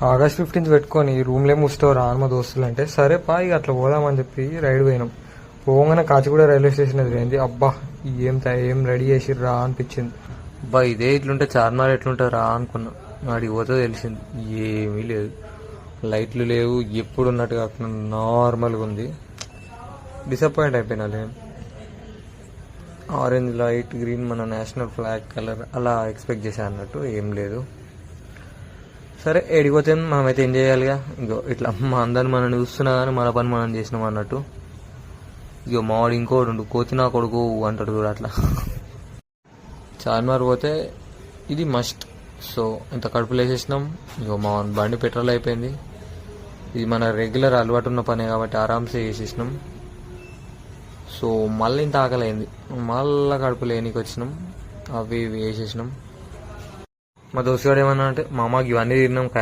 August 15th పెట్టుకొని రూమ్లో ముస్తావు రా అని మా దోస్తులు అంటే సరే పా ఇక అట్లా పోదామని చెప్పి రైడ్ పోయినాం. పోగానే కాచిగూడ రైల్వే స్టేషన్ ఎదురైంది. అబ్బా ఏం రెడీ చేసి రా అనిపించింది. అబ్బా ఇదే ఇట్లుంటే చార్మినార్ ఎట్లుంటుంది రా అనుకున్నా. వాడికి పోతే తెలిసింది ఏమీ లేదు, లైట్లు లేవు, ఎప్పుడు ఉన్నట్టు కాకుండా నార్మల్గా ఉంది. డిసప్పాయింట్ అయిపోయినా నేను. ఆరెంజ్ లైట్ గ్రీన్ మన నేషనల్ ఫ్లాగ్ కలర్ అలా ఎక్స్పెక్ట్ చేశా అన్నట్టు ఏం లేదు. సరే ఎడిపోతే మనమైతే ఏం చేయాలిగా, ఇంకో ఇట్లా మా అందరిని మనం చూస్తున్నా కానీ మన పని మనం చేసినాం అన్నట్టు. ఇగో మావాడు ఇంకోడు ఉండు కోతి నా కొడుకు అంటాడు కూడా అట్లా. చార్మినార్ పోతే ఇది మస్ట్. సో ఇంత కడుపులు వేసేసినాం. ఇగో మా బండి పెట్రోల్ అయిపోయింది. ఇది మన రెగ్యులర్ అలవాటు ఉన్న పనే కాబట్టి ఆరామ్సే వేసేసినాం. సో మళ్ళీ ఇంత ఆకలైంది, మళ్ళీ కడుపులు వేయనీకి వచ్చినాం. అవి ఇవి వేసేసినాం. మా దోస్తుగాడు ఏమన్నా అంటే మామకి ఇవన్నీ తిన్నాం